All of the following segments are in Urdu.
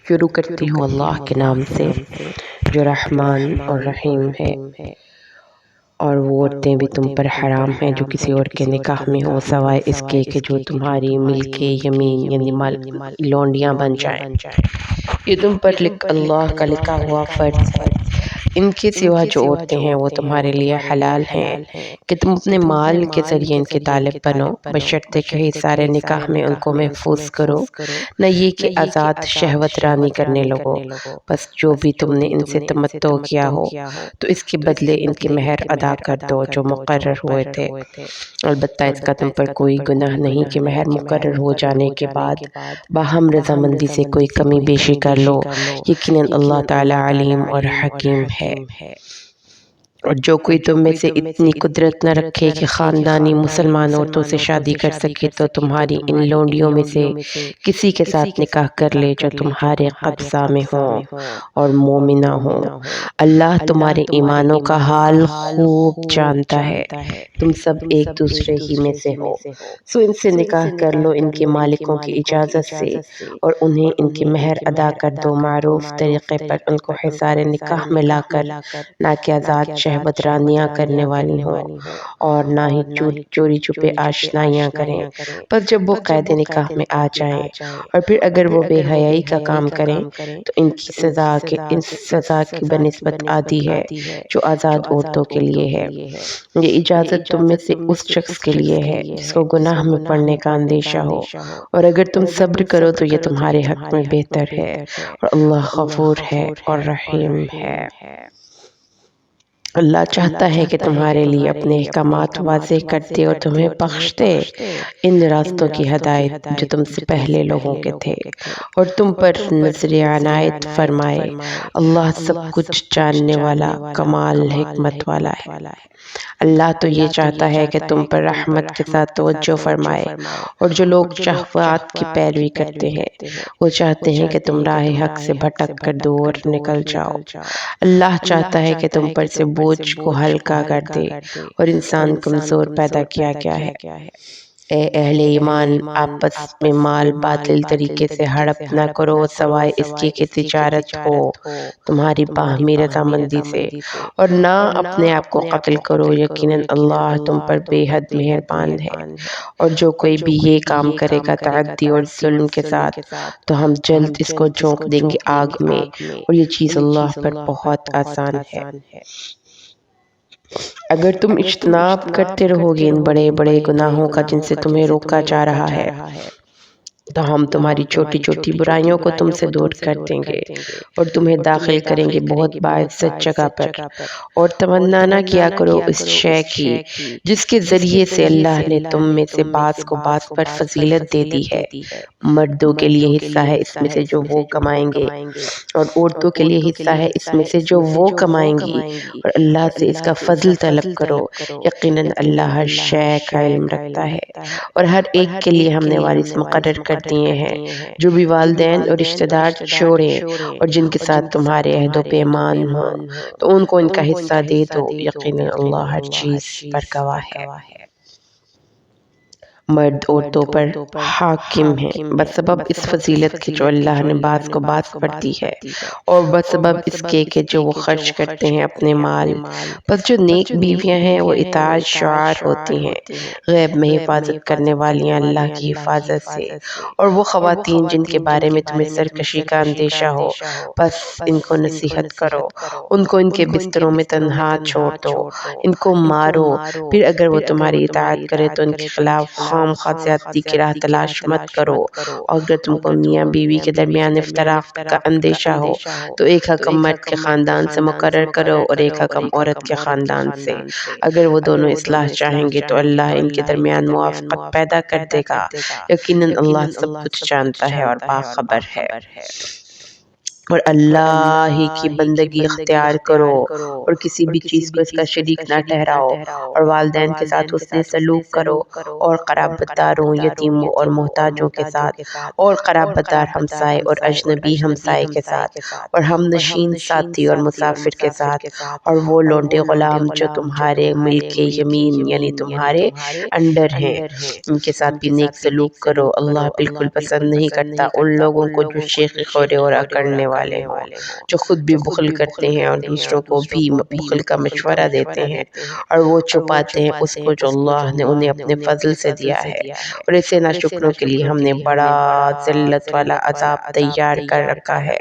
شروع کرتی ہوں اللہ کے نام سے جو رحمان اور رحیم ہے۔ اور وہ عورتیں بھی تم پر حرام ہیں جو کسی اور کے نکاح میں ہو، سوائے اس کے کہ جو تمہاری ملک یمین یعنی لونڈیاں بن جائیں۔ یہ تم پر اللہ کا لکھا ہوا فرض ہے۔ ان کے سوا جو عورتیں ہیں وہ تمہارے لیے حلال ہیں کہ تم اپنے مال کے ذریعے ان کے طالب بنو، بشرطے کہ سارے نکاح میں ان کو محفوظ کرو، نہ یہ کہ آزاد شہوت رانی کرنے لگو۔ بس جو بھی تم نے ان سے تمتع کیا ہو تو اس کے بدلے ان کے مہر ادا کر دو جو مقرر ہوئے تھے۔ البتہ اس کا تم پر کوئی گناہ نہیں کہ مہر مقرر ہو جانے کے بعد باہم رضامندی سے کوئی کمی بیشی کر لو، یقیناً اللہ تعالی علیم اور حکیم ہے۔ اور جو کوئی تم میں سے اتنی قدرت نہ رکھے کہ خاندانی مسلمان عورتوں سے شادی کر سکے تو تمہاری ان لونڈیوں میں سے کسی کے ساتھ نکاح کر لے جو تمہارے قبضہ میں ہوں اور مومنہ ہوں۔ اللہ تمہارے ایمانوں کا حال خوب جانتا ہے، تم سب ایک دوسرے ہی میں سے ہو، سو ان سے نکاح کر لو ان کے مالکوں کی اجازت سے، اور انہیں ان کے مہر ادا کر دو معروف طریقے پر، ان کو حصار نکاح میں لا کر، نہ کہ آزاد شہوت رانیاں کرنے والی ہوں، اور نہ ہی چوری چھپے آشنائیاں کریں۔ پس جب وہ قید نکاح میں آ جائیں اور پھر اگر وہ بے حیائی کا کام کریں تو ان کی سزا کی بنسبت آدھی ہے جو آزاد عورتوں کے لیے ہے۔ یہ اجازت تم میں سے اس شخص کے لیے ہے جس کو گناہ میں پڑنے کا اندیشہ ہو، اور اگر تم صبر کرو تو یہ تمہارے حق میں بہتر ہے، اور اللہ غفور ہے اور رحیم ہے۔ اللہ چاہتا ہے کہ تمہارے لیے اپنے احکامات واضح کر دے اور تمہیں بخش دے ان راستوں کی ہدایت جو تم سے پہلے لوگوں کے تھے، اور تم پر نظر عنایت فرمائے۔ اللہ سب کچھ جاننے والا کمال حکمت والا ہے۔ اللہ تو یہ چاہتا ہے کہ تم پر رحمت کے ساتھ توجہ فرمائے، اور جو لوگ شہوات کی پیروی کرتے ہیں وہ چاہتے ہیں کہ تم راہ حق سے بھٹک کر دور نکل جاؤ۔ اللہ چاہتا ہے کہ تم پر سے بوجھ کو ہلکا کر دے، اور انسان کمزور پیدا کیا گیا ہے۔ اے اہل ایمان، آپس میں مال باطل طریقے سے ہڑپ نہ کرو سوائے اس کی کہ تجارت ہو تمہاری باہمی رضامندی سے، اور نہ اپنے آپ کو قتل کرو، یقیناً اللہ تم پر بے حد مہربان ہے۔ اور جو کوئی بھی یہ کام کرے گا تعدی اور ظلم کے ساتھ تو ہم جلد اس کو جھونک دیں گے آگ میں، اور یہ چیز اللہ پر بہت آسان ہے۔ اگر تم اجتناب کرتے رہو گے ان بڑے بڑے گناہوں کا جن سے تمہیں روکا جا رہا ہے تو ہم تمہاری چھوٹی چھوٹی برائیوں کو تم سے دور کر دیں گے اور تمہیں داخل کریں گے بہت باعزت جگہ پر۔ اور تمنا نہ کیا کرو اس شے کی جس کے ذریعے سے اللہ نے تم میں سے بعض کو بعض پر فضیلت دے دی ہے۔ مردوں کے لیے حصہ ہے اس میں سے جو وہ کمائیں گے، اور عورتوں کے لیے حصہ ہے اس میں سے جو وہ کمائیں گی، اور اللہ سے اس کا فضل طلب کرو، یقیناً اللہ ہر شے کا علم رکھتا ہے۔ اور ہر ایک کے لیے ہم نے وارث مقرر کر دیے ہیں، جو بھی والدین اور رشتہ دار چھوڑیں اور جن کے ساتھ تمہارے عہد و پیمان ہوں تو ان کو ان کا حصہ دے دو، یقیناً اللہ ہر چیز پر گواہ ہے۔ مرد عورتوں پر حاکم ہیں بسبب اس فضیلت کے جو اللہ نے بعض کو بعض پر دی ہے، اور بسبب اس کے جو وہ خرچ کرتے ہیں اپنے مال۔ بس جو نیک بیویاں ہیں وہ اطاعت شعار ہوتی ہیں، غیب میں حفاظت کرنے والیاں اللہ کی حفاظت سے۔ اور وہ خواتین جن کے بارے میں تمہیں سرکشی کا اندیشہ ہو بس ان کو نصیحت کرو، ان کو ان کے بستروں میں تنہا چھوڑ دو، ان کو مارو، پھر اگر وہ تمہاری اطاعت کرے تو ان کے خلاف خام خواہ زیادتی کی راہ تلاش مت کرو۔ اور اگر تم کو میاں بیوی کے درمیان افتراق کا اندیشہ ہو تو ایک حکم مرد کے خاندان سے مقرر کرو اور ایک حکم عورت کے خاندان سے۔ اگر وہ دونوں اصلاح چاہیں گے تو اللہ ان کے درمیان موافقت پیدا کر دے گا، یقیناً اللہ سب کچھ جانتا ہے اور باخبر ہے۔ اور اللہ ہی کی بندگی اختیار کرو اور کسی بھی چیز کو اس کا شریک نہ ٹھہراؤ، اور والدین کے ساتھ حسن سلوک کرو، اور قرابت داروں، یتیموں اور محتاجوں کے ساتھ، اور قرابت دار ہمسائے اور اجنبی ہمسائے کے ساتھ، اور ہم نشین ساتھی اور مسافر کے ساتھ، اور وہ لونڈے غلام جو تمہارے ملک یمین یعنی تمہارے انڈر ہیں، ان کے ساتھ بھی نیک سلوک کرو۔ اللہ بالکل پسند نہیں کرتا ان لوگوں کو جو شیخی خوری اور اکڑنے والے ہوں، جو خود بھی بخل کرتے ہیں اور دوسروں کو بھی بخل کا مشورہ دیتے ہیں، اور وہ چھپاتے ہیں اس کو جو اللہ نے انہیں اپنے فضل سے دیا ہے، اور اسے ناشکروں کے لیے ہم نے بڑا ذلت والا عذاب تیار کر رکھا ہے۔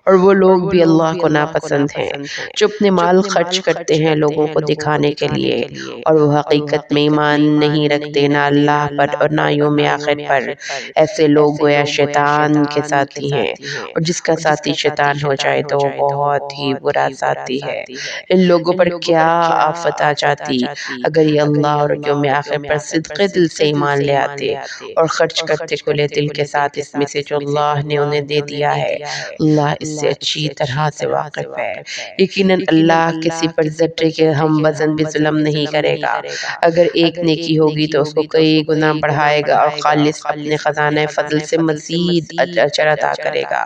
اور وہ لوگ بھی اللہ کو ناپسند ہیں جو اپنے مال خرچ کرتے ہیں لوگوں کو دکھانے کے لیے، اور وہ حقیقت میں ایمان نہیں رکھتے، نہ اللہ پر اور نہ یوم آخر پر۔ ایسے لوگ گویا شیطان کے ساتھی ہیں، اور جس کا ساتھی شیطان ہو جائے تو وہ بہت ہی برا ساتھی ہے۔ ان لوگوں پر کیا آفت آ جاتی اگر یہ اللہ اور یوم آخر پر صدق دل سے ایمان لے آتے اور خرچ کرتے کھلے دل کے ساتھ اس میں سے جو اللہ نے انہیں دے دیا ہے۔ اللہ اس سے اچھی طرح سے واقف ہے۔ یقیناً اللہ کسی پر ذرے کے ہم وزن بھی ظلم نہیں کرے گا۔ اگر ایک نیکی ہوگی تو اس کو کئی گنا بڑھائے گا اور خالص اپنے خزانہ فضل سے مزید اجر عطا کرے گا۔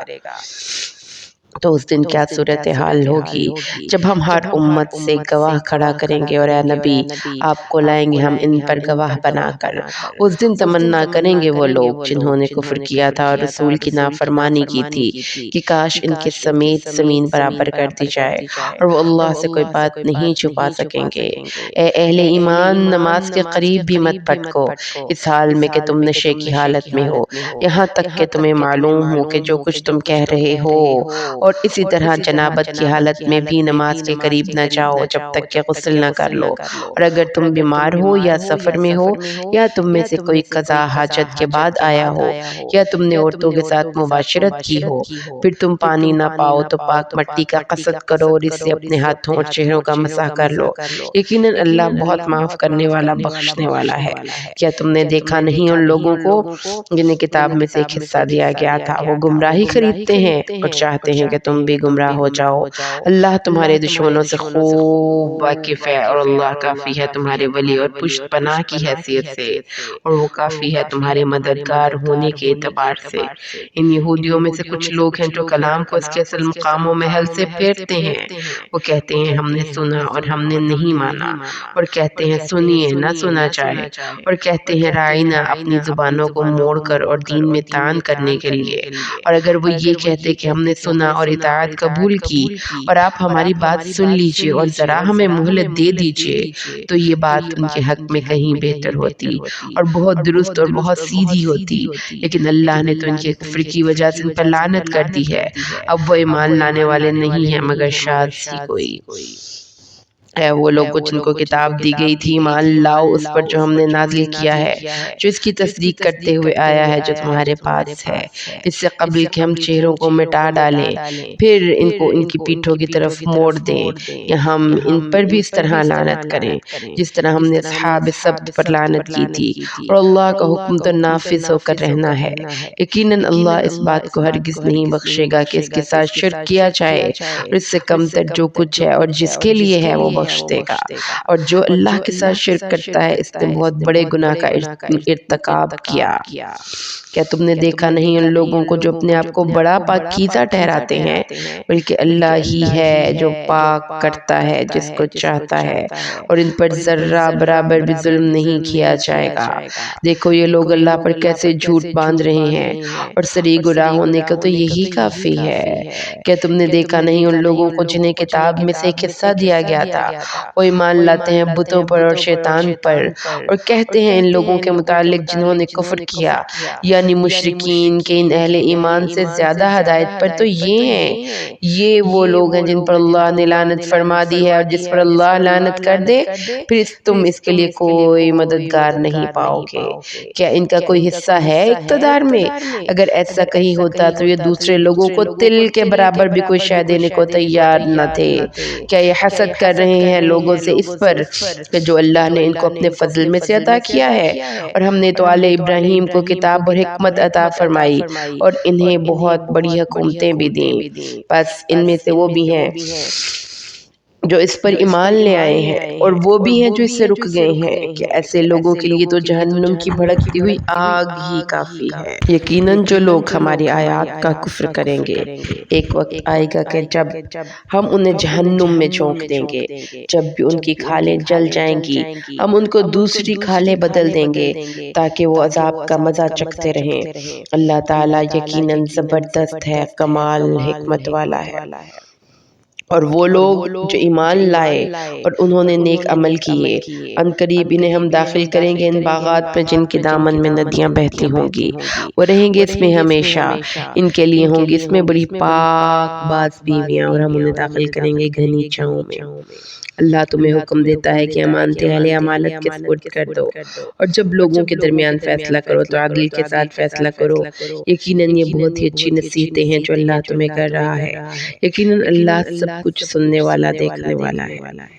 تو اس دن کیا صورتحال ہوگی جب ہم ہر امت سے گواہ کھڑا کریں گے، اور اے نبی آپ کو لائیں گے ہم ان پر گواہ بنا کر۔ اس دن تمنا کریں گے وہ لوگ جنہوں نے کفر کیا تھا اور رسول کی نافرمانی کی تھی کہ کاش ان کے سمیت زمین برابر کر دی جائے، اور وہ اللہ سے کوئی بات نہیں چھپا سکیں گے۔ اے اہل ایمان، نماز کے قریب بھی مت پھٹکو اس حال میں کہ تم نشے کی حالت میں ہو، یہاں تک کہ تمہیں معلوم ہو کہ جو کچھ تم کہہ رہے ہو، اور اسی طرح جنابت کی حالت میں بھی نماز کے قریب نہ جاؤ جب تک کہ غسل نہ کر لو، اور اگر تم بیمار ہو یا سفر میں ہو، یا تم میں سے کوئی قضا حاجت کے بعد آیا ہو، یا تم نے عورتوں کے ساتھ مباشرت کی ہو، پھر تم پانی نہ پاؤ تو پاک مٹی کا قصد کرو اور اس سے اپنے ہاتھوں اور چہروں کا مسح کر لو، یقیناً اللہ بہت معاف کرنے والا بخشنے والا ہے۔ کیا تم نے دیکھا نہیں ان لوگوں کو جنہیں کتاب میں سے ایک حصہ دیا گیا تھا، وہ گمراہی خریدتے ہیں اور چاہتے ہیں کہ تم بھی گمراہ ہو جاؤ۔ اللہ تمہارے دشمنوں سے خوب واقف ہے، اور اللہ کافی ہے تمہارے ولی اور پشت پناہ کی حیثیت سے، اور وہ کافی ہے تمہارے مددگار ہونے کے اعتبار سے۔ ان یہودیوں میں سے کچھ لوگ ہیں جو کلام کو اس کے اصل مقام و محل سے پھیرتے ہیں۔ وہ کہتے ہیں ہم نے سنا اور ہم نے نہیں مانا، اور کہتے ہیں سنیے نہ سنا جائے، اور کہتے ہیں رائنا اپنی زبانوں کو موڑ کر اور دین میں طعن کرنے کے لیے۔ اور اگر وہ یہ کہتے کہ ہم نے سنا اور اطاعت قبول کی، اور آپ ہماری بات سن لیجئے اور ذرا ہمیں مہلت دے دیجئے، تو یہ بات ان کے حق میں کہیں بہتر ہوتی اور بہت درست اور بہت سیدھی ہوتی، لیکن اللہ نے تو ان کے کفر کی وجہ سے ان پر لعنت کر دی ہے۔ اب وہ ایمان لانے والے نہیں ہیں مگر شاذ سی کوئی۔ اے وہ لوگوں جن کو کتاب دی گئی تھی، ایمان لاؤ اس پر جو ہم نے نازل کیا ہے، جو اس کی تصدیق کرتے ہوئے آیا ہے جو تمہارے پاس ہے، اس سے قبل کہ ہم چہروں کو مٹا ڈالیں، پھر ان کو ان کی پیٹھوں کی طرف موڑ دیں، یا ہم ان پر بھی اس طرح لعنت کریں جس طرح ہم نے اصحاب سبت پر لعنت کی تھی، اور اللہ کا حکم تو نافذ ہو کر رہنا ہے۔ یقیناً اللہ اس بات کو ہرگز نہیں بخشے گا کہ اس کے ساتھ شرک کیا جائے، اور اس سے کم تر جو کچھ ہے اور جس کے لیے ہے وہ بخش دے گا، اور جو اللہ کے ساتھ شرک کرتا ہے اس نے بہت بڑے گناہ کا ارتکاب کیا۔ کیا تم نے دیکھا نہیں ان لوگوں کو جو اپنے آپ کو بڑا پاکیزہ ٹھہراتے ہیں، بلکہ اللہ ہی ہے جو پاک کرتا ہے جس کو چاہتا ہے، اور ان پر ذرہ برابر بھی ظلم نہیں کیا جائے گا۔ دیکھو یہ لوگ اللہ پر کیسے جھوٹ باندھ رہے ہیں، اور سری گناہ ہونے کا تو یہی کافی ہے۔ کیا تم نے دیکھا نہیں ان لوگوں کو جنہیں کتاب میں سے ایک حصہ دیا گیا تھا، وہ ایمان لاتے ہیں بتوں پر اور شیطان پر، اور کہتے ہیں ان لوگوں کے متعلق جنہوں نے کفر کیا، یعنی مشرکین، کہ ان اہل ایمان سے زیادہ ہدایت پر تو یہ ہیں۔ یہ وہ لوگ ہیں جن پر اللہ نے لعنت فرما دی ہے، اور جس پر اللہ لعنت کر دے پھر تم اس کے لیے کوئی مددگار نہیں پاؤ گے۔ کیا ان کا کوئی حصہ ہے اقتدار میں؟ اگر ایسا کہیں ہوتا تو یہ دوسرے لوگوں کو تل کے برابر بھی کوئی شے دینے کو تیار نہ تھے۔ کیا یہ حسد کر رہے ہیں لوگوں سے اس پر کہ جو اللہ نے ان کو اپنے فضل میں سے عطا کیا ہے، اور ہم نے تو آل ابراہیم کو کتاب اور حکمت عطا فرمائی اور انہیں بہت بڑی حکومتیں بھی دیں، بس ان میں سے وہ بھی ہیں جو اس پر ایمان لے آئے ہیں، اور وہ بھی ہیں جو اس سے رک گئے ہیں کہ ایسے لوگوں کے لیے تو جہنم کی بھڑکتی ہوئی آگ ہی کافی ہے۔ یقیناً جو لوگ ہماری آیات کا کفر کریں گے، ایک وقت آئے گا کہ جب ہم انہیں جہنم میں جھونک دیں گے، جب بھی ان کی کھالیں جل جائیں گی ہم ان کو دوسری کھالیں بدل دیں گے تاکہ وہ عذاب کا مزہ چکھتے رہیں۔ اللہ تعالیٰ یقیناً زبردست ہے، کمال حکمت والا ہے۔ اور وہ لوگ جو ایمان لائے اور انہوں نے نیک عمل کیے، ان قریب انہیں ہم داخل کریں گے ان باغات میں جن کے دامن میں ندیاں بہتی ہوں گی، وہ رہیں گے اس میں ہمیشہ، ان کے لیے ہوں گی اس میں بڑی پاک باز بیویاں، اور ہم انہیں داخل کریں گے گھنی چھاؤں میں۔ اللہ تمہیں حکم دیتا ہے کہ امانتیں اہل امانت کے سپرد کر دو، اور جب لوگوں کے درمیان فیصلہ کرو تو عدل کے ساتھ فیصلہ کرو، یقیناً یہ بہت ہی اچھی نصیحتیں ہیں جو اللہ تمہیں کر رہا ہے، یقیناً اللہ سب کچھ سننے والا دیکھنے والا ہے۔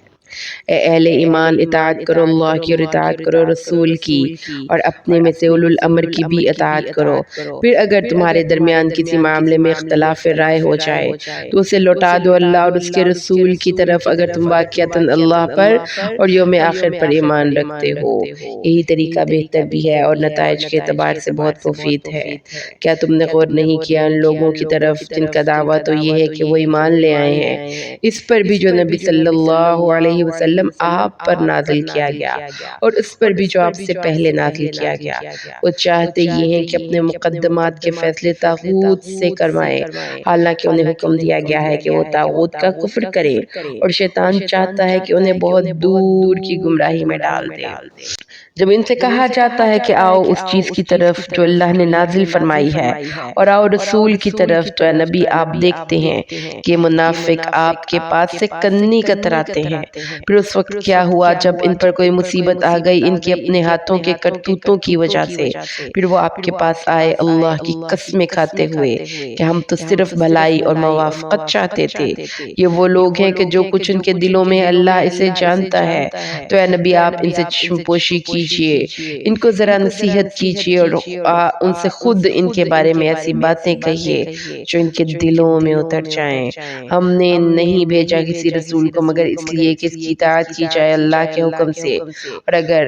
اے اہل ایمان، اطاعت کرو اللہ کی اور اطاعت کرو رسول کی، اور اپنے میں سے اولو الامر کی بھی اطاعت کرو۔ پھر اگر تمہارے درمیان کسی معاملے میں اختلاف رائے ہو جائے تو اسے لوٹا دو اللہ اور اس کے رسول کی طرف اگر تم واقعتاً اللہ پر اور یوم آخر پر ایمان رکھتے ہو، یہی طریقہ بہتر بھی ہے اور نتائج کے اعتبار سے بہت مفید ہے۔ کیا تم نے غور نہیں کیا ان لوگوں کی طرف جن کا دعویٰ تو یہ ہے کہ وہ ایمان لے آئے ہیں، اس پر بھی جو نبی صلی اللہ علیہ وسلم آپ پر نازل کیا گیا اور اس پر بھی جو آپ سے پہلے نازل کیا گیا، وہ چاہتے یہ ہیں کہ اپنے مقدمات کے فیصلے طاغوت سے کروائیں، حالانکہ انہیں حکم دیا گیا ہے کہ وہ طاغوت کا کفر کریں، اور شیطان چاہتا ہے کہ انہیں بہت دور کی گمراہی میں ڈال دے۔ جب ان سے کہا جاتا ہے کہ آؤ اس چیز کی طرف جو اللہ نے نازل فرمائی ہے اور آؤ رسول کی طرف، تو اے نبی آپ دیکھتے ہیں کہ منافق آپ کے پاس سے کنی کتراتے ہیں۔ پھر اس وقت کیا ہوا جب ان پر کوئی مصیبت آ گئی ان کے اپنے ہاتھوں کے کرتوتوں کی وجہ سے، پھر وہ آپ کے پاس آئے اللہ کی قسمیں کھاتے ہوئے کہ ہم تو صرف بھلائی اور موافقت چاہتے تھے۔ یہ وہ لوگ ہیں کہ جو کچھ ان کے دلوں میں اللہ اسے جانتا ہے، تو اے نبی آپ ان سے چشم پوشی کیجئے، ان کو ذرا نصیحت کیجئے اور ان سے خود ان کے بارے میں ایسی باتیں کہیے جو ان کے دلوں میں اتر جائیں۔ ہم نے نہیں بھیجا کسی رسول کو مگر اس لیے کہ اس کی اطاعت کی جائے اللہ کے حکم سے، اور اگر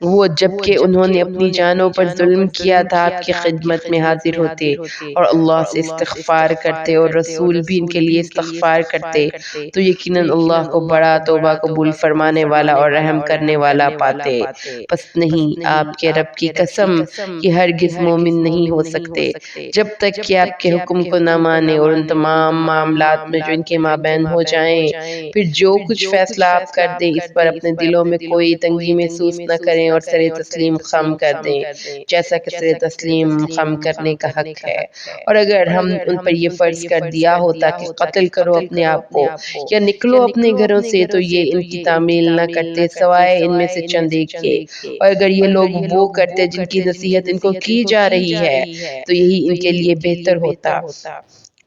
وہ جبکہ انہوں نے اپنی جانوں پر ظلم کیا تھا آپ کی خدمت میں حاضر ہوتے اور اللہ سے استغفار کرتے اور رسول بھی ان کے لیے استغفار کرتے، تو یقیناً اللہ کو بڑا توبہ قبول فرمانے والا اور رحم کرنے والا پاتے۔ پس نہیں، آپ کے رب کی قسم، یہ ہرگز مومن نہیں ہو سکتے جب تک کہ آپ کے حکم کو نہ مانے اور ان تمام معاملات میں جو ان کے مابین ہو جائیں، پھر جو کچھ فیصلہ آپ کر دیں اس پر اپنے دلوں میں کوئی تنگی محسوس نہ کریں اور سر تسلیم خم کر دیں جیسا کہ سر تسلیم خم کرنے کا حق ہے۔ اور اگر ہم ان پر یہ فرض کر دیا ہوتا کہ قتل کرو اپنے آپ کو یا نکلو اپنے گھروں سے، تو یہ ان کی تعمیل نہ کرتے سوائے ان میں سے چند ایک کے، اور اگر یہ لوگ وہ کرتے جن کی نصیحت ان کو کی جا رہی ہے تو یہی ان کے لیے بہتر ہوتا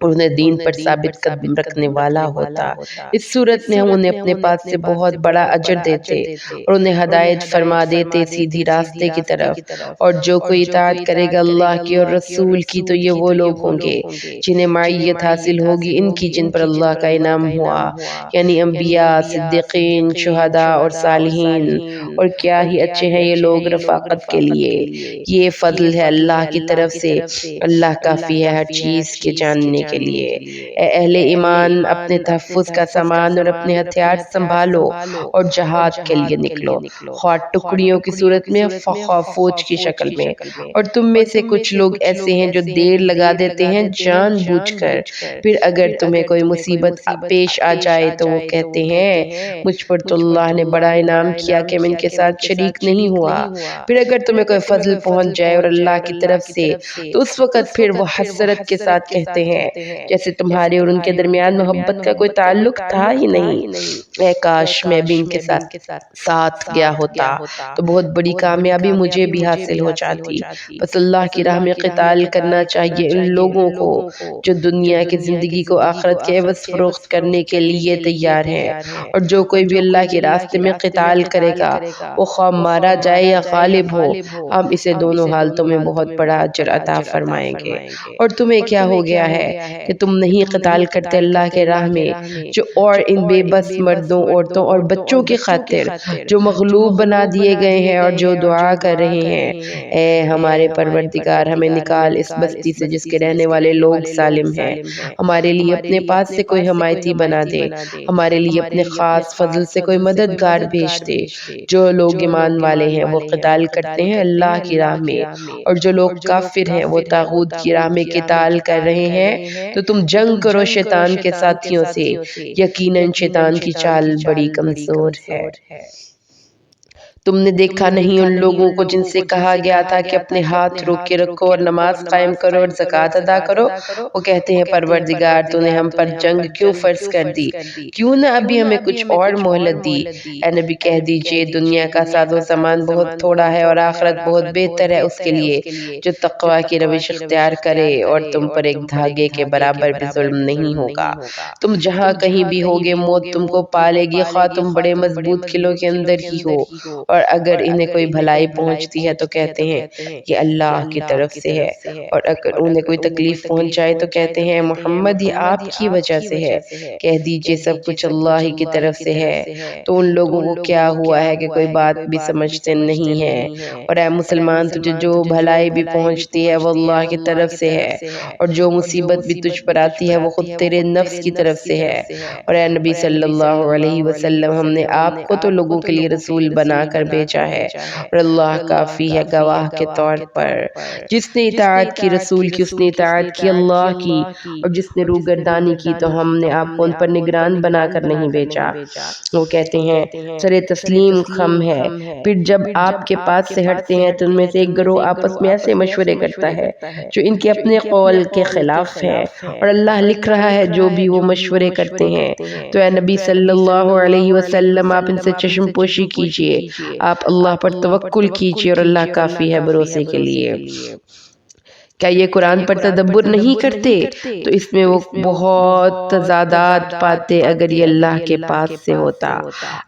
اور انہیں دین پر ثابت قدم رکھنے والا ہوتا۔ اس صورت میں ہم انہیں اپنے پاس سے بہت بڑا اجر دیتے اور انہیں ہدایت فرما دیتے سیدھی راستے کی طرف، اور جو کوئی اطاعت کرے گا اللہ کی اور رسول کی تو یہ وہ لوگ ہوں گے جنہیں معیت حاصل ہوگی ان کی جن پر اللہ کا انعام ہوا، یعنی انبیاء، صدیقین، شہداء اور صالحین، اور کیا ہی اچھے ہیں یہ لوگ رفاقت کے لیے۔ یہ فضل ہے اللہ کی طرف سے، اللہ کافی ہے ہر چیز کے جاننے کے لیے۔ اے اہل ایمان، اپنے تحفظ کا سامان اور اپنے ہتھیار سنبھالو اور جہاد کے لیے نکلو، خواہ ٹکڑیوں کی صورت میں خواہ فوج کی شکل میں، اور تم میں سے کچھ لوگ ایسے ہیں جو دیر لگا دیتے ہیں جان بوجھ کر، پھر اگر تمہیں کوئی مصیبت پیش آ جائے تو وہ کہتے ہیں مجھ پر تو اللہ نے بڑا انعام کیا کہ میں ان کے ساتھ شریک نہیں ہوا۔ پھر اگر تمہیں کوئی فضل پہنچ جائے اور اللہ کی طرف سے، تو اس وقت پھر وہ حسرت کے ساتھ کہتے ہیں جیسے تمہارے اور ان کے درمیان محبت کا کوئی تعلق تھا ہی نہیں۔ اے کاش میں بھی ان کے ساتھ گیا ہوتا تو بہت بڑی کامیابی مجھے بھی حاصل ہو جاتی۔ بس اللہ کی راہ میں قتال کرنا چاہیے ان لوگوں کو جو دنیا کی زندگی کو آخرت کے عوض فروخت کرنے کے لیے تیار ہیں، اور جو کوئی بھی اللہ کے راستے میں قتال کرے گا وہ خواہ مارا جائے یا غالب ہو، ہم اسے دونوں حالتوں میں بہت بڑا اجر عطا فرمائیں گے۔ اور تمہیں کیا ہو گیا ہے کہ تم نہیں قتال کرتے اللہ کے راہ میں، جو اور ان بے بس مردوں، عورتوں اور بچوں کی خاطر جو مغلوب بنا دیے گئے ہیں اور جو دعا کر رہے ہیں، اے ہمارے پروردگار ہمیں نکال اس بستی سے جس کے رہنے والے لوگ ظالم ہیں، ہمارے لیے اپنے پاس سے کوئی حمایتی بنا دے، ہمارے لیے اپنے خاص فضل سے کوئی مددگار بھیج دے۔ جو لوگ ایمان والے ہیں وہ قتال کرتے ہیں اللہ کی راہ میں، اور جو لوگ کافر ہیں وہ طاغوت کی راہ میں قتال کر رہے ہیں، تو تم جنگ کرو شیطان کے ساتھیوں سے، یقیناً شیطان کی چال بڑی کمزور ہے۔ تم نے دیکھا نہیں ان لوگوں کو جن سے کہا گیا تھا کہ اپنے ہاتھ روک کے رکھو اور نماز قائم کرو اور زکوٰۃ ادا کرو، وہ کہتے ہیں پروردگار تو نے ہم پر جنگ کیوں فرض کر دی، کیوں نہ ابھی ہمیں کچھ اور مہلت دی۔ اے نبی کہہ دیجئے دنیا کا ساز و سامان بہت تھوڑا ہے اور آخرت بہت بہتر ہے اس کے لیے جو تقوی کی روش اختیار کرے، اور تم پر ایک دھاگے کے برابر بھی ظلم نہیں ہوگا۔ تم جہاں کہیں بھی ہوگے موت تم کو پالے گی، خواہ تم بڑے مضبوط قلعوں کے اندر ہی ہو، اور اگر انہیں کوئی بھلائی پہنچتی ہے تو کہتے ہیں یہ اللہ کی طرف سے ہے، اور اگر انہیں کوئی تکلیف پہنچ جائے تو کہتے ہیں محمد یہ آپ کی وجہ سے ہے۔ کہہ دیجئے سب کچھ اللہ ہی کی طرف سے ہے۔ تو ان لوگوں کو کیا ہوا ہے کہ کوئی بات بھی سمجھتے نہیں ہیں، اور اے مسلمان تجھے جو بھلائی بھی پہنچتی ہے وہ اللہ کی طرف سے ہے، اور جو مصیبت بھی تجھ پر آتی ہے وہ خود تیرے نفس کی طرف سے ہے۔ اور اے نبی صلی اللہ علیہ وسلم ہم نے آپ کو تو لوگوں کے لیے رسول بنا کر بھیجا ہے، اور اللہ کافی ہے گواہ کے طور پر۔ جس نے اطاعت کی رسول کی اس نے اطاعت کی اللہ کی، اور جس نے روگردانی کی تو ہم نے آپ کو ان پر نگران بنا کر نہیں بھیجا۔ وہ کہتے ہیں سر تسلیم خم ہے، پھر جب آپ کے پاس سے ہٹتے ہیں تو ان میں سے ایک گروہ آپس میں ایسے مشورے کرتا ہے جو ان کے اپنے قول کے خلاف ہے، اور اللہ لکھ رہا ہے جو بھی وہ مشورے کرتے ہیں۔ تو اے نبی صلی اللہ علیہ وسلم آپ ان سے چشم پوشی کیجئے، آپ اللہ پر توکل کیجئے، اور اللہ کافی ہے بھروسے کے لیے۔ کیا یہ قرآن پر تدبر نہیں کرتے؟ تو اس میں وہ بہت تضادات پاتے اگر یہ اللہ کے پاس سے ہوتا،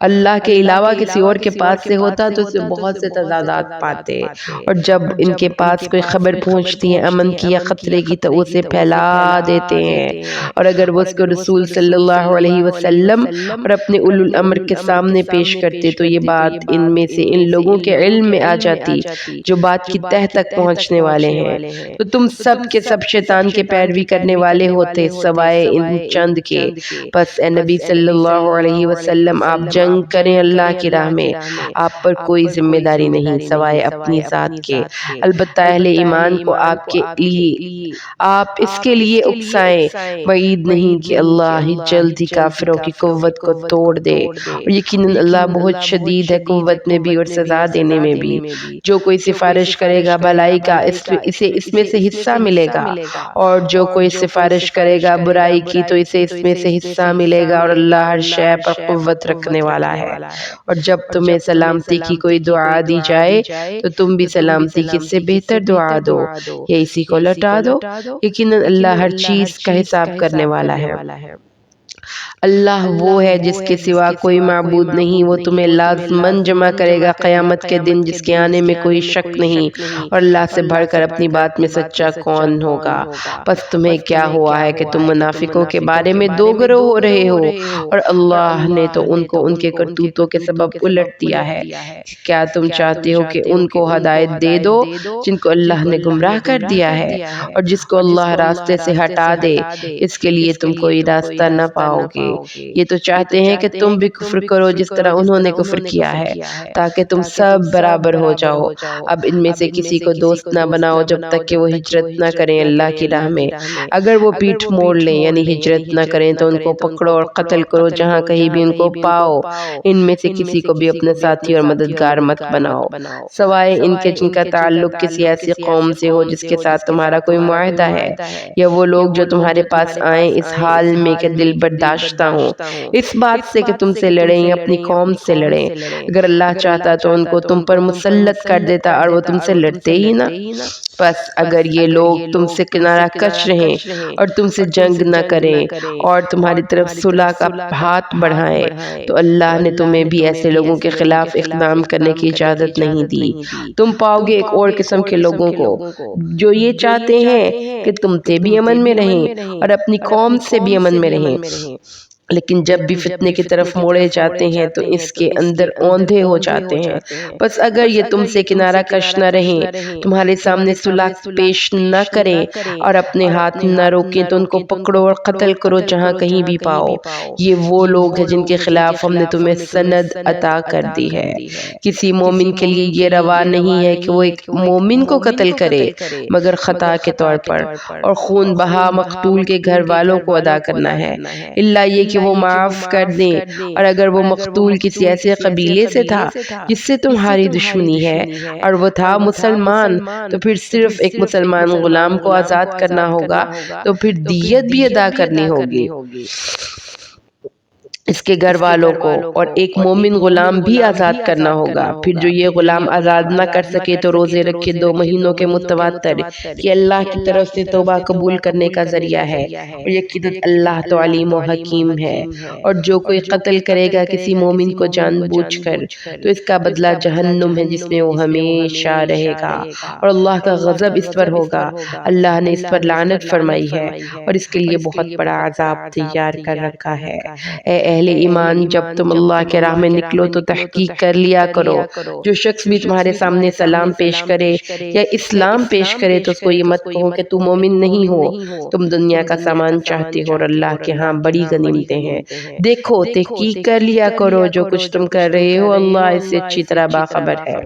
اللہ کے علاوہ کسی اور کے پاس سے ہوتا تو اس میں بہت سے تضادات پاتے، اور جب ان کے پاس کوئی خبر پہنچتی ہے امن کی یا خطرے کی تو اسے پھیلا دیتے ہیں، اور اگر وہ اس کو رسول صلی اللہ علیہ وسلم اور اپنے اولو الامر کے سامنے پیش کرتے تو یہ بات ان میں سے ان لوگوں کے علم میں آ جاتی جو بات کی تہہ تک پہنچنے والے ہیں۔ تو تم سب کے سب شیطان کے پیروی کرنے والے ہوتے سوائے ان چند کے۔ بس اے نبی صلی اللہ علیہ وسلم آپ جنگ کریں اللہ کی راہ میں، آپ پر کوئی ذمہ داری نہیں سوائے اپنی ذات کے، البتہ اہل ایمان کو آپ کے لیے آپ اس کے لیے اکسائیں، وعید نہیں کہ اللہ ہی جلد ہی کافروں کی قوت کو توڑ دے، اور یقیناً اللہ بہت شدید ہے قوت میں بھی اور سزا دینے میں بھی۔ جو کوئی سفارش کرے گا بھلائی کا اسے اس میں سے حصہ ملے گا، اور جو کوئی سفارش کرے گا برائی کی تو اسے اس میں سے حصہ ملے گا، اور اللہ ہر شے پر قوت رکھنے والا ہے۔ اور جب تمہیں سلامتی کی کوئی دعا دی جائے تو تم بھی سلامتی کی اس سے بہتر دعا دو یا اسی کو لوٹا دو، یقیناً اللہ ہر چیز کا حساب کرنے والا ہے۔ اللہ وہ ہے جس کے سوا کوئی معبود نہیں، وہ تمہیں لازماً جمع کرے گا قیامت کے دن جس کے آنے میں کوئی شک نہیں، اور اللہ سے بڑھ کر اپنی بات میں سچا کون ہوگا؟ پس تمہیں کیا ہوا ہے کہ تم منافقوں کے بارے میں دو گروہ ہو رہے ہو، اور اللہ نے تو ان کو ان کے کرتوتوں کے سبب الٹ دیا ہے۔ کیا تم چاہتے ہو کہ ان کو ہدایت دے دو جن کو اللہ نے گمراہ کر دیا ہے، اور جس کو اللہ راستے سے ہٹا دے اس کے لیے تم کوئی راستہ نہ پاؤ گے۔ یہ تو چاہتے ہیں کہ تم بھی کفر کرو جس طرح انہوں نے کفر کیا ہے، تاکہ تم سب برابر ہو جاؤ۔ اب ان میں سے کسی کو دوست نہ بناؤ جب تک کہ وہ ہجرت نہ کریں اللہ کی راہ میں۔ اگر وہ پیٹھ موڑ لیں یعنی ہجرت نہ کریں تو ان کو پکڑو اور قتل کرو جہاں کہیں بھی ان کو پاؤ۔ ان میں سے کسی کو بھی اپنے ساتھی اور مددگار مت بناؤ، سوائے ان کے جن کا تعلق کسی ایسی قوم سے ہو جس کے ساتھ تمہارا کوئی معاہدہ ہے، یا وہ لوگ جو تمہارے پاس آئیں اس حال میں کہ دل برداشتہ ہوں اس بات سے کہ تم سے لڑیں یا اپنی قوم سے لڑیں۔ اگر اللہ چاہتا تو ان کو تم پر مسلط کر دیتا اور وہ تم سے لڑتے ہی نہ۔ بس اگر یہ لوگ تم سے کنارہ کش رہیں اور تم سے جنگ نہ کریں اور تمہاری طرف صلح کا ہاتھ بڑھائیں تو اللہ نے تمہیں بھی ایسے لوگوں کے خلاف اقدام کرنے کی اجازت نہیں دی۔ تم پاؤ گے ایک اور قسم کے لوگوں کو جو یہ چاہتے ہیں کہ تم سے بھی امن میں رہیں اور اپنی قوم سے بھی امن میں رہیں، لیکن جب بھی فتنے کی طرف موڑے جاتے ہیں تو اس کے اندر اوندھے ہو جاتے ہیں۔ بس اگر یہ تم سے کنارہ کش نہ رہیں، تمہارے سامنے صلح پیش نہ کریں اور اپنے ہاتھ نہ روکیں تو ان کو پکڑو اور قتل کرو جہاں کہیں بھی پاؤ۔ یہ وہ لوگ ہیں جن کے خلاف ہم نے تمہیں سند عطا کر دی ہے۔ کسی مومن کے لیے یہ روا نہیں ہے کہ وہ ایک مومن کو قتل کرے مگر خطا کے طور پر، اور خون بہا مقتول کے گھر والوں کو ادا کرنا ہے، اللہ یہ کہ وہ معاف کر دیں۔ اور اگر وہ مقتول کسی ایسے قبیلے سے تھا جس سے تمہاری دشمنی ہے اور وہ تھا مسلمان تو پھر صرف ایک مسلمان غلام کو آزاد کرنا ہوگا، تو پھر دیت بھی ادا کرنی ہوگی اس کے گھر والوں کو، اور ایک مومن غلام بھی آزاد کرنا ہوگا۔ پھر جو یہ غلام آزاد نہ کر سکے تو روزے رکھے 2 مہینوں کے متواتر، یہ اللہ کی طرف سے توبہ قبول کرنے کا ذریعہ ہے، اور یقیناً اللہ تو علیم و حکیم ہے۔ اور جو کوئی قتل کرے گا کسی مومن کو جان بوجھ کر تو اس کا بدلہ جہنم ہے جس میں وہ ہمیشہ رہے گا، اور اللہ کا غضب اس پر ہوگا۔ اللہ نے اس پر لعنت فرمائی ہے اور اس کے لیے بہت بڑا عذاب تیار کر رکھا ہے۔ اے اہل ایمان، جب تم اللہ کے راہ میں نکلو تو تحقیق کر لیا کرو۔ جو شخص بھی تمہارے سامنے سلام پیش کرے یا اسلام پیش کرے تو اس کو یہ مت کہو کہ تم مومن نہیں ہو، تم دنیا کا سامان چاہتے ہو اور اللہ کے ہاں بڑی غنیمتیں ہیں۔ دیکھو تحقیق کر لیا کرو، جو کچھ تم کر رہے ہو اللہ اس سے اچھی طرح باخبر ہے۔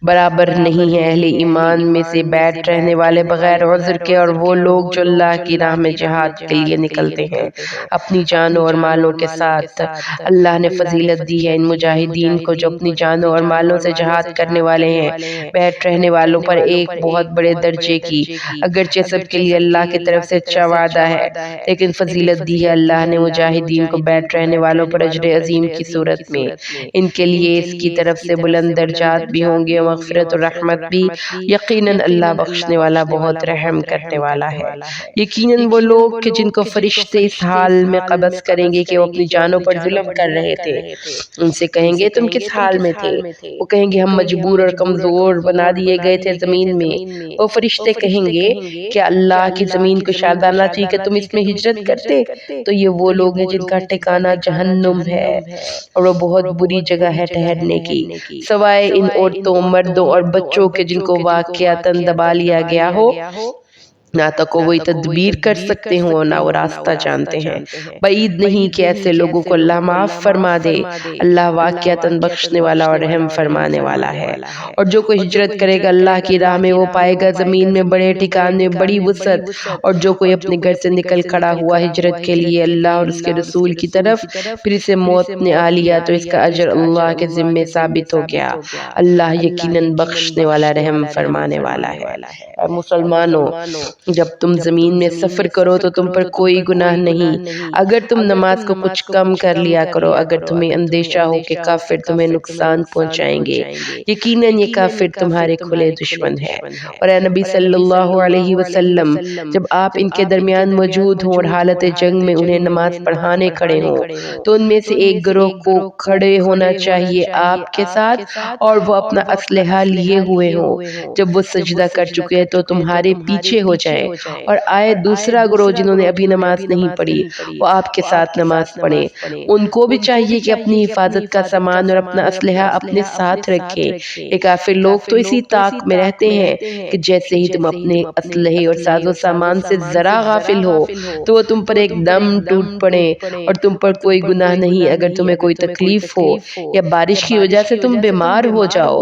برابر نہیں ہے اہل ایمان میں سے بیٹھ رہنے والے بغیر عذر کے اور وہ لوگ جو اللہ کی راہ میں جہاد کے لیے نکلتے ہیں اپنی جانوں اور مالوں کے ساتھ۔ اللہ نے فضیلت دی ہے ان مجاہدین کو جو اپنی جانوں اور مالوں سے جہاد کرنے والے ہیں، بیٹھ رہنے والوں پر ایک بہت بڑے درجے کی، اگرچہ سب کے لیے اللہ کی طرف سے اچھا وعدہ ہے، لیکن فضیلت دی ہے اللہ نے مجاہدین کو بیٹھ رہنے والوں پر اجر عظیم کی صورت میں۔ ان کے لیے اس کی طرف سے بلند درجات بھی ہوں گے، مغفرت اور رحمت بھی، یقیناً اللہ بخشنے والا بہت رحم کرنے والا ہے۔ یقیناً وہ لوگ کہ جن کو فرشتے اس حال میں قبض کریں گے کہ وہ اپنی جانوں پر ظلم کر رہے تھے، ان سے کہیں گے تم کس حال میں تھے؟ وہ کہیں گے ہم مجبور اور کمزور بنا دیے گئے تھے زمین میں۔ وہ فرشتے کہیں گے کہ اللہ کی زمین کو شادانہ تھی کہ تم اس میں ہجرت کرتے؟ تو یہ وہ لوگ ہیں جن کا ٹھکانہ جہنم ہے اور وہ بہت بری جگہ ہے ٹھہرنے کی، سوائے ان عورتوں، مردوں اور بچوں کے جن کو واقعتاً دبا لیا گیا ہو، نہ تک وہی تدبیر کر سکتے ہوں اور نہ وہ راستہ جانتے ہیں۔ بعید نہیں کہ ایسے لوگوں کو اللہ معاف فرما دے، اللہ واقعتاً بخشنے والا اور رحم فرمانے والا ہے۔ اور جو کوئی ہجرت کرے گا اللہ کی راہ میں وہ پائے گا زمین میں بڑے ٹھکانے، بڑی وسعت، اور جو کوئی اپنے گھر سے نکل کھڑا ہوا ہجرت کے لیے اللہ اور اس کے رسول کی طرف، پھر اسے موت نے آ لیا تو اس کا اجر اللہ کے ذمے ثابت ہو گیا، اللہ یقیناً بخشنے والا رحم فرمانے والا ہے۔ اے مسلمانوں، جب تم زمین میں سفر کرو تو تم پر کوئی گناہ نہیں اگر تم نماز کو کچھ کم کر لیا کرو، اگر تمہیں اندیشہ ہو کہ کافر تمہیں نقصان پہنچائیں گے، یقیناً یہ کافر تمہارے کھلے دشمن ہے۔ اور اے نبی صلی اللہ علیہ وسلم، جب آپ ان کے درمیان موجود ہوں اور حالت جنگ میں انہیں نماز پڑھانے کھڑے ہوں تو ان میں سے ایک گروہ کو کھڑے ہونا چاہیے آپ کے ساتھ اور وہ اپنا اسلحہ لیے ہوئے ہوں، جب وہ سجدہ کر چکے تو تمہارے پیچھے ہو جائے جائیں، اور آئے دوسرا گروہ جنہوں نے ابھی نماز نہیں پڑھی وہ آپ کے ساتھ نماز پڑھیں۔ ان کو بھی چاہیے کہ اپنی حفاظت کا سامان اور اپنا اسلحہ اپنے ساتھ رکھیں۔ یہ کافر لوگ تو اسی طاق میں رہتے ہیں کہ جیسے ہی تم اپنے اسلحے اور ساز و سامان سے ذرا غافل ہو تو وہ تم پر ایک دم ٹوٹ پڑیں، اور تم پر کوئی گناہ نہیں اگر تمہیں کوئی تکلیف ہو یا بارش کی وجہ سے تم بیمار ہو جاؤ۔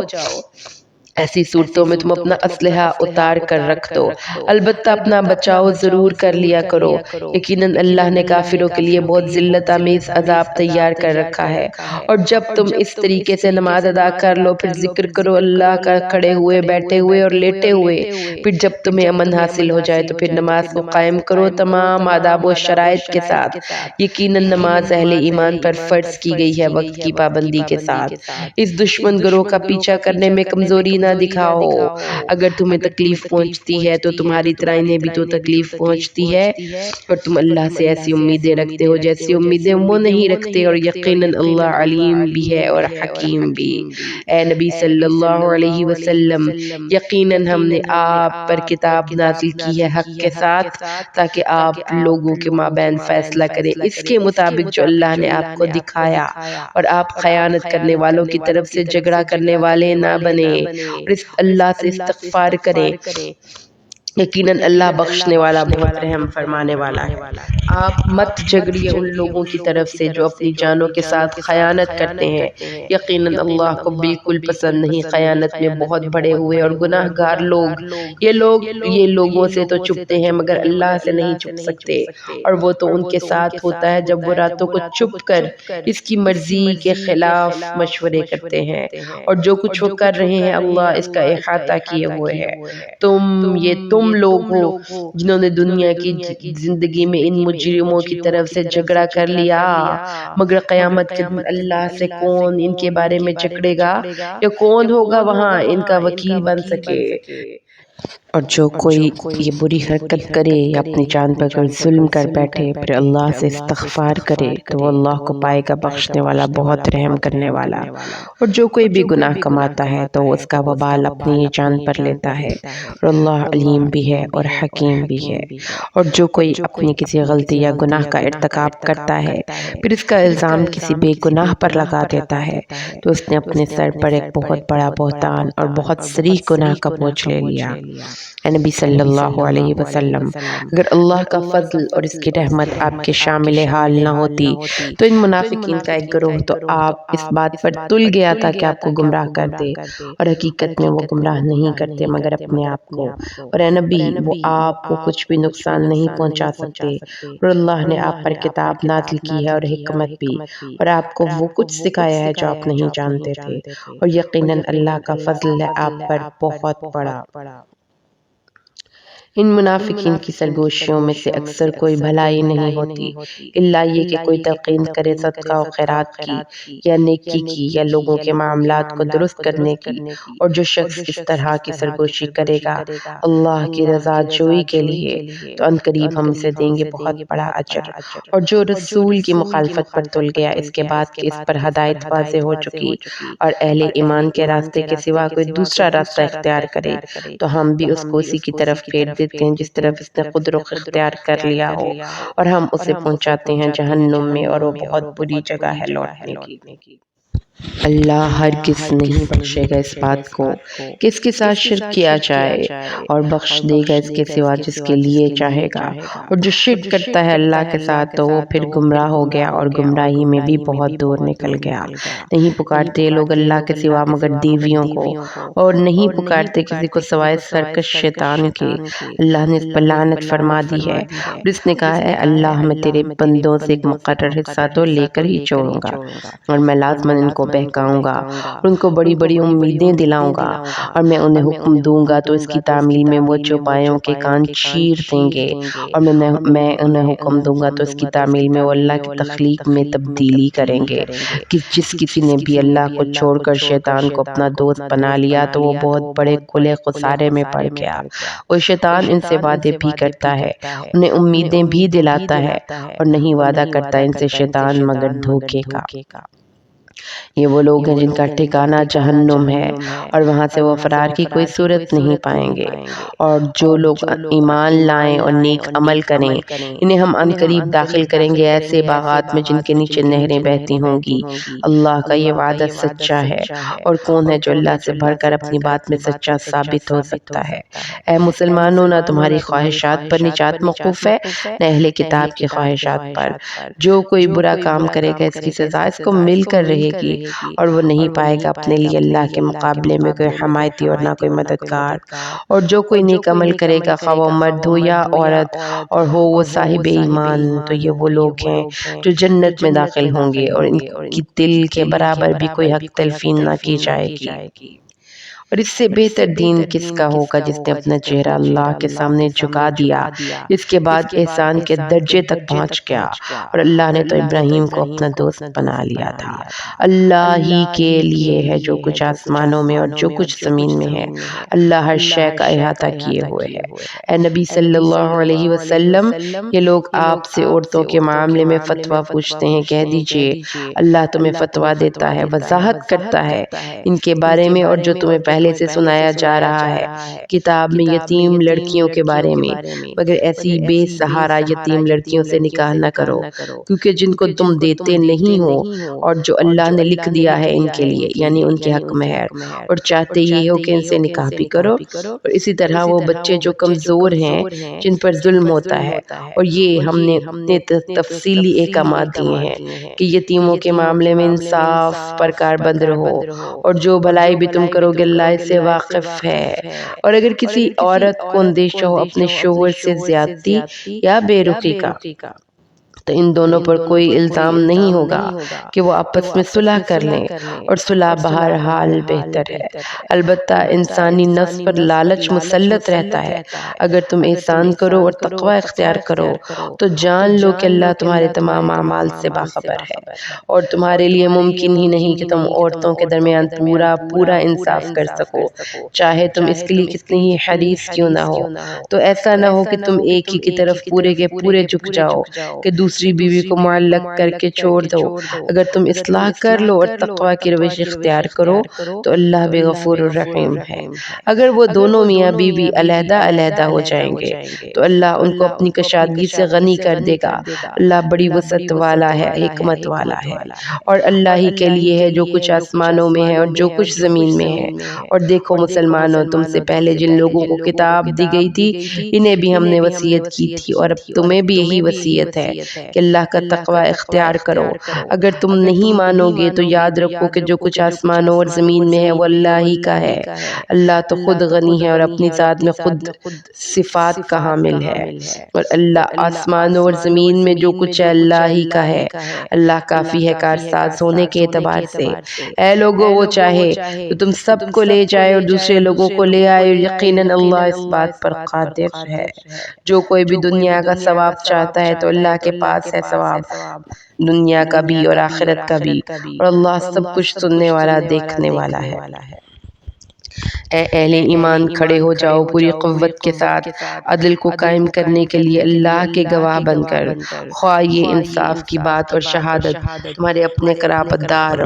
ایسی صورتوں میں تم اپنا اسلحہ اتار کر رکھ دو، البتہ اپنا بچاؤ ضرور کر لیا کرو، یقیناً اللہ نے کافروں کے لیے بہت ذلت آمیز عذاب تیار کر رکھا ہے۔ اور جب تم اس طریقے سے نماز ادا کر لو پھر ذکر کرو اللہ کا کھڑے ہوئے، بیٹھے ہوئے اور لیٹے ہوئے، پھر جب تمہیں امن حاصل ہو جائے تو پھر نماز کو قائم کرو تمام آداب و شرائط کے ساتھ۔ یقیناً نماز اہل ایمان پر فرض کی گئی ہے وقت کی پابندی کے ساتھ۔ اس دشمن گروہ کا پیچھا کرنے میں کمزوری نہ دکھاؤ، اگر تمہیں تکلیف پہنچتی ہے تو تمہاری طرح انہیں بھی تو تکلیف پہنچتی ہے، اور تم اللہ سے ایسی امیدیں رکھتے ہو جیسی امیدیں وہ نہیں رکھتے، اور یقیناً اللہ علیم بھی ہے اور حکیم بھی۔ اے نبی صلی اللہ علیہ وسلم، یقیناً ہم نے آپ پر کتاب نازل کی ہے حق کے ساتھ تاکہ آپ لوگوں کے مابین فیصلہ کریں اس کے مطابق جو اللہ نے آپ کو دکھایا، اور آپ خیانت کرنے والوں کی طرف سے جھگڑا کرنے والے نہ بنیں، اور اس اللہ سے استغفار کریں، یقیناً اللہ بخشنے والا بہت رحم فرمانے والا ہے۔ آپ مت جھگڑیے ان لوگوں کی طرف سے جو اپنی جانوں کے ساتھ خیانت کرتے ہیں، یقیناً اللہ کو بالکل پسند نہیں خیانت میں بہت بڑے ہوئے اور گناہ گار لوگ۔ یہ لوگوں سے تو چھپتے ہیں مگر اللہ سے نہیں چھپ سکتے، اور وہ تو ان کے ساتھ ہوتا ہے جب وہ راتوں کو چھپ کر اس کی مرضی کے خلاف مشورے کرتے ہیں، اور جو کچھ وہ کر رہے ہیں اللہ اس کا احاطہ کیے ہوئے ہے۔ تم لوگ ہو جنہوں نے دنیا کی زندگی میں ان مجرموں کی طرف سے جھگڑا کر لیا، مگر قیامت کے دن اللہ سے کون ان کے بارے میں جھگڑے گا، یا کون ہوگا وہاں ان کا وکیل بن سکے؟ اور جو کوئی یہ بری حرکت کرے یا اپنی جان پر اگر ظلم کر بیٹھے پھر اللہ سے استغفار کرے تو وہ اللہ کو پائے گا بخشنے والا بہت رحم کرنے والا۔ اور جو کوئی بھی گناہ کماتا ہے تو وہ اس کا وبال اپنی ہی جان پر لیتا ہے، اور اللہ علیم بھی ہے اور حکیم بھی ہے۔ اور جو کوئی اپنی کسی غلطی یا گناہ کا ارتکاب کرتا ہے پھر اس کا الزام کسی بے گناہ پر لگا دیتا ہے تو اس نے اپنے سر پر ایک بہت بڑا بہتان اور بہت صریح گناہ کا بوجھ لے لیا۔ اے نبی صلی اللہ علیہ وسلم، اگر اللہ کا فضل اور اس کی رحمت آپ کے شامل حال نہ ہوتی تو ان منافقین کا ایک گروہ تو آپ اس بات پر تل گیا تھا کہ آپ کو گمراہ کر دے، اور حقیقت میں وہ گمراہ نہیں کرتے مگر اپنے آپ کو، اور اے نبی وہ آپ کو کچھ بھی نقصان نہیں پہنچا سکتے، اور اللہ نے آپ پر کتاب نازل کی ہے اور حکمت بھی، اور آپ کو وہ کچھ سکھایا ہے جو آپ نہیں جانتے تھے، اور یقیناً اللہ کا فضل ہے آپ پر بہت بڑا۔ ان منافقین کی سرگوشیوں میں سے اکثر کوئی بھلائی نہیں ہوتی الا یہ کہ کوئی تلقین کرے صدقہ و خیرات کی یا نیکی کی یا لوگوں کے معاملات کو درست کرنے کی، اور جو شخص اس طرح کی سرگوشی کرے گا اللہ کی رضا جوئی کے لیے تو ان قریب ہم اسے دیں گے بہت بڑا اجر۔ اور جو رسول کی مخالفت پر تل گیا اس کے بعد کہ اس پر ہدایت واضح ہو چکی اور اہل ایمان کے راستے کے سوا کوئی دوسرا راستہ اختیار کرے تو ہم بھی اس کو اسی کی طرف پھیر دیتے ہیں جس طرف اس نے خود رخ اختیار کر لیا ہو، اور ہم اسے پہنچاتے ہیں جہنم میں اور وہ بہت بری جگہ ہے لوٹنے کی۔ اللہ ہرگز نہیں بخشے گا اس بات کو کہ اس کے ساتھ شرک کیا جائے، اور بخش دے گا اس کے سوا جس کے لیے چاہے گا، اور جو شرک کرتا ہے اللہ کے ساتھ تو وہ پھر گمراہ ہو گیا اور گمراہی میں بھی بہت دور نکل گیا۔ نہیں پکارتے لوگ اللہ کے سوا مگر دیویوں کو، اور نہیں پکارتے کسی کو سوائے سرکش شیطان کے، اللہ نے اس پر لعنت فرما دی ہے، اور اس نے کہا ہے اللہ میں تیرے بندوں سے ایک مقرر حصہ تو لے کر ہی چھوڑوں گا، اور میں لازماً ان کو بہکاؤں گا اور ان کو بڑی بڑی امیدیں دلاؤں گا، اور میں انہیں حکم دوں گا تو اس کی تعمیل میں وہ چوپایوں کے کان چیر دیں گے، اور میں انہیں حکم دوں گا تو اس کی تعمیل میں وہ اللہ کی تخلیق میں تبدیلی کریں گے۔ جس کسی نے بھی اللہ کو چھوڑ کر شیطان کو اپنا دوست بنا لیا تو وہ بہت بڑے کھلے خسارے میں پڑ گیا۔ وہ شیطان ان سے وعدے بھی کرتا ہے، انہیں امیدیں بھی دلاتا ہے، اور نہیں وعدہ کرتا ان سے شیطان مگر دھوکے کا۔ یہ وہ لوگ ہیں جن کا ٹھکانہ جہنم ہے اور وہاں سے وہ فرار کی کوئی صورت نہیں پائیں گے۔ اور جو لوگ ایمان لائیں اور نیک عمل کریں انہیں ہم عنقریب داخل کریں گے ایسے باغات میں جن کے نیچے نہریں بہتی ہوں گی۔ اللہ کا یہ وعدہ سچا ہے، اور کون ہے جو اللہ سے بڑھ کر اپنی بات میں سچا ثابت ہو سکتا ہے؟ اے مسلمانوں، نہ تمہاری خواہشات پر نجات موقوف ہے نہ اہل کتاب کی خواہشات پر۔ جو کوئی برا کام کرے گا اس کی سزا اس کو مل کر رہے گی، اور وہ نہیں پائے گا اپنے لیے اللہ کے مقابلے میں کوئی حمایتی اور نہ کوئی مددگار۔ اور جو کوئی نیک عمل کرے گا خواہ وہ مرد ہو یا عورت اور ہو وہ صاحب ایمان، تو یہ وہ لوگ ہیں جو جنت میں داخل ہوں گے، اور ان کی دل کے برابر بھی کوئی حق تلفین نہ کی جائے گی۔ اور اس سے بہتر دین کس کا ہوگا جس نے اپنا چہرہ اللہ کے سامنے جھکا دیا، جس کے بعد احسان کے درجے تک پہنچ گیا۔ اور اللہ نے تو ابراہیم کو اپنا دوست بنا لیا تھا۔ اللہ ہی کے لیے ہے جو کچھ آسمانوں میں اور جو کچھ زمین میں ہے، اللہ ہر شے کا احاطہ کیے ہوئے ہے۔ اے نبی صلی اللہ علیہ وسلم، یہ لوگ آپ سے عورتوں کے معاملے میں فتویٰ پوچھتے ہیں، کہہ دیجئے اللہ تمہیں فتویٰ دیتا ہے، وضاحت کرتا ہے ان کے بارے میں اور جو تمہیں پہلے سے سنایا جا رہا ہے کتاب میں یتیم لڑکیوں کے بارے میں، مگر ایسی بے سہارا یتیم لڑکیوں سے نکاح نہ کرو، کیونکہ جن کو تم دیتے نہیں ہو اور جو اللہ نے لکھ دیا ہے ان کے لیے، یعنی ان کے حق مہر، اور چاہتے یہ ہو کہ ان سے نکاح بھی کرو۔ اور اسی طرح وہ بچے جو کمزور ہیں جن پر ظلم ہوتا ہے، اور یہ ہم نے تفصیلی احکامات دیے ہیں کہ یتیموں کے معاملے میں انصاف پر کاربند رہو، اور جو بھلائی بھی تم کرو گے اللہ اس سے واقف ہے۔ اور اگر کسی عورت کو اندیشہ ہو اپنے شوہر سے زیادتی یا بے رخی کا، تو ان دونوں پر کوئی الزام نہیں ہوگا کہ وہ آپس میں صلح کر لیں، اور صلح بہرحال بہتر ہے۔ البتہ انسانی نفس پر لالچ مسلط رہتا ہے۔ اگر تم احسان کرو اور تقوی اختیار کرو تو جان لو کہ اللہ تمہارے تمام اعمال سے باخبر ہے، اور تمہارے لیے ممکن ہی نہیں کہ تم عورتوں کے درمیان پورا انصاف کر سکو، چاہے تم اس کے لیے کتنی ہی حریص کیوں نہ ہو۔ تو ایسا نہ ہو کہ تم ایک ہی کی طرف پورے کے پورے جھک جاؤ کہ دوسری بیوی کو معلق کر کے چھوڑ دو۔ اگر تم اصلاح کر لو اور تقوی کی روش اختیار کرو تو اللہ بھی غفور الرحیم ہے۔ اگر وہ دونوں میاں بیوی علیحدہ علیحدہ ہو جائیں گے تو اللہ ان کو اپنی کشادگی سے غنی کر دے گا۔ اللہ بڑی وسعت والا ہے، حکمت والا ہے، اور اللہ ہی کے لیے ہے جو کچھ آسمانوں میں ہے اور جو کچھ زمین میں ہے۔ اور دیکھو مسلمانوں، تم سے پہلے جن لوگوں کو کتاب دی گئی تھی انہیں بھی ہم نے وصیت کی تھی، اور اب تمہیں بھی یہی وصیت ہے کہ اللہ کا تقوی اختیار کرو۔ اگر تم نہیں مانو گے تو یاد رکھو کہ جو کچھ آسمانوں اور زمین میں ہے وہ اللہ ہی کا ہے۔ اللہ تو خود غنی ہے اور اپنی ذات میں خود صفات کا حامل ہے، اور اللہ آسمانوں اور زمین میں جو کچھ ہے اللہ ہی کا ہے۔ اللہ کافی ہے کارساز ہونے کے اعتبار سے۔ اے لوگو، وہ چاہے تو تم سب کو لے جائے اور دوسرے لوگوں کو لے آئے، اور یقیناً اللہ اس بات پر قادر ہے۔ جو کوئی بھی دنیا کا ثواب چاہتا ہے تو اللہ کے پاس ہے ثواب دنیا کا بھی اور آخرت کا بھی، اور اللہ سب کچھ سننے والا دیکھنے والا ہے۔ اے اہل ایمان، کھڑے ہو جاؤ پوری قوت کے ساتھ عدل کو قائم کرنے کے لیے اللہ کے گواہ بن کر، خواہ یہ انصاف کی بات اور شہادت تمہارے اپنے قرابت دار،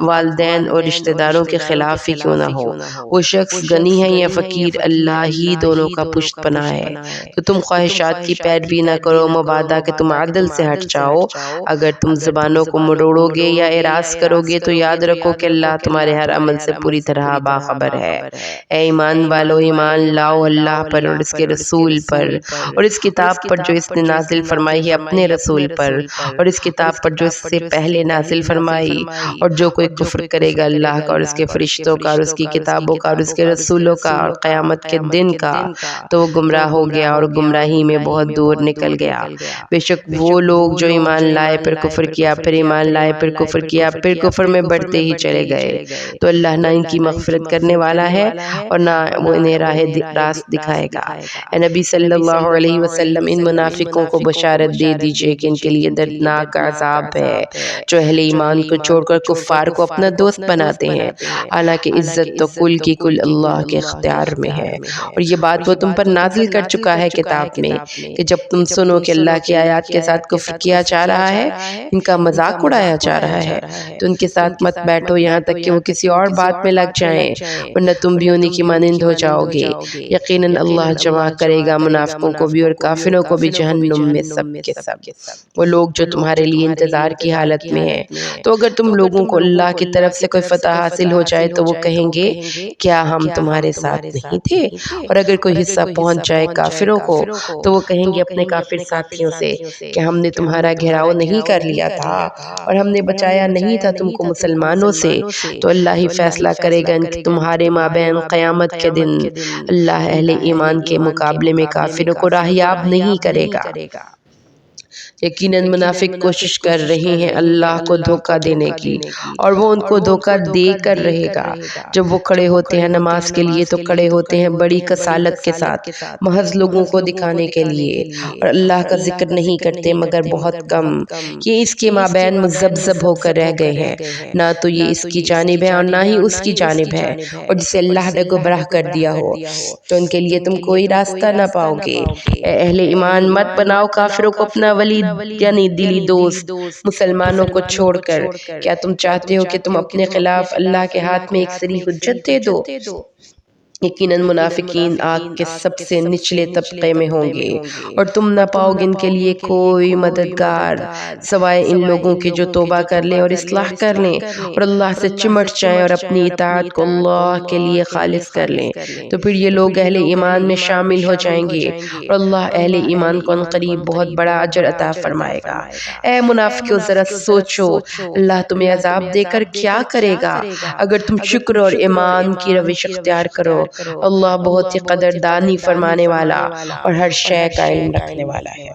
والدین اور رشتہ داروں کے خلاف ہی کیوں نہ ہو۔ وہ شخص غنی ہے یا فقیر، اللہ ہی دونوں کا پشت پناہ ہے۔ تو تم خواہشات کی پیروی نہ کرو مبادا کہ تم عدل سے ہٹ جاؤ۔ اگر تم زبانوں کو مروڑو گے یا اعراض کرو گے تو یاد رکھو کہ اللہ تمہارے ہر عمل سے پوری طرح باخبر ہے۔ اے ایمان والو، ایمان لاؤ اللہ پر اور اس کے رسول پر، اور اس کتاب پر جو اس نے نازل فرمائی ہے اپنے رسول پر، اور اس کتاب پر جو اس سے پہلے نازل فرمائی۔ اور جو کوئی کفر کرے گا اللہ کا اور اس کے فرشتوں کا اور اس کی کتابوں کا اور اس کے رسولوں کا اور قیامت کے دن کا، تو وہ گمراہ ہو گیا اور گمراہی میں بہت دور نکل گیا۔ بے شک وہ لوگ جو ایمان لائے پھر کفر کیا، پھر ایمان لائے پھر کفر کیا، پھر کفر میں بڑھتے ہی چلے گئے، تو اللہ نہ ان کی مغفرت کرنے والا ہے اور نہ وہ انہیں راست دکھائے گا۔ اے نبی صلی اللہ علیہ وسلم ان منافقوں کو بشارت دے دیجئے کہ ان کے لیے دردناک عذاب ہے جو اہل ایمان کو چھوڑ کر کفار کو اپنا دوست بناتے ہیں، حالانکہ عزت تو کل کی کل اللہ کے اختیار میں ہے۔ اور یہ بات وہ تم پر نازل کر چکا ہے کتاب میں کہ جب تم سنو کہ اللہ کی آیات کے ساتھ کفر کیا جا رہا ہے، ان کا مذاق اڑایا جا رہا ہے، تو ان کے ساتھ مت بیٹھو یہاں تک کہ وہ کسی اور بات میں لگ جائیں، ورنہ تم بھی انہی کی مانند ہو جاؤ گے۔ یقیناً اللہ جمع کرے گا منافقوں کو بھی اور کافروں کو بھی جہنم میں سب کے سب۔ وہ لوگ جو تمہارے لیے انتظار کی حالت میں ہیں، تو اگر تم لوگوں کو اللہ کی طرف سے کوئی فتح حاصل ہو جائے تو وہ کہیں گے کیا ہم تمہارے ساتھ نہیں تھے؟ اور اگر کوئی حصہ پہنچ جائے کافروں کو تو وہ کہیں گے اپنے کافر ساتھیوں سے کہ ہم نے تمہارا گھیراؤ نہیں کر لیا تھا اور ہم نے بچایا نہیں تھا تم کو مسلمانوں سے، تو اللہ ہی فیصلہ کرے گا ان تمہارے مابین قیامت کے دن۔ اللہ اہل ایمان کے مقابلے میں کافروں کو راہیاب نہیں کرے گا۔ یقیناً منافق کوشش کر رہے ہیں اللہ کو دھوکہ دینے کی، اور وہ ان کو دھوکہ دے کر رہے گا۔ جب وہ کھڑے ہوتے ہیں نماز کے لیے تو کھڑے ہوتے ہیں بڑی کسالت کے ساتھ، محض لوگوں کو دکھانے کے لیے، اور اللہ کا ذکر نہیں کرتے مگر بہت کم۔ یہ اس کے مابین مذبذب ہو کر رہ گئے ہیں، نہ تو یہ اس کی جانب ہے اور نہ ہی اس کی جانب ہے، اور جسے اللہ نے گمراہ کر دیا ہو تو ان کے لیے تم کوئی راستہ نہ پاؤ گے۔ اے اہل ایمان مت بناؤ کافروں کو اپنا ولی یعنی دلی دوست مسلمانوں کو چھوڑ کر۔ کیا تم چاہتے ہو کہ تم اپنے خلاف اللہ کے ہاتھ میں ایک صریح حجت دے دو؟ یقیناً منافقین آگ کے سب سے نچلے طبقے میں ہوں گے، اور تم نہ پاؤ گے ان کے لیے کوئی مددگار سوائے ان لوگوں کے جو توبہ کر لیں اور اصلاح کر لیں اور اللہ سے چمٹ جائیں اور اپنی اطاعت کو اللہ کے لیے خالص کر لیں، تو پھر یہ لوگ اہل ایمان میں شامل ہو جائیں گے اور اللہ اہل ایمان کو عنقریب بہت بڑا اجر عطا فرمائے گا۔ اے منافقوں ذرا سوچو اللہ تمہیں عذاب دے کر کیا کرے گا اگر تم شکر اور ایمان کی روش اختیار کرو۔ اللہ بہت ہی قدردانی فرمانے والا اور ہر شے کا علم رکھنے والا ہے۔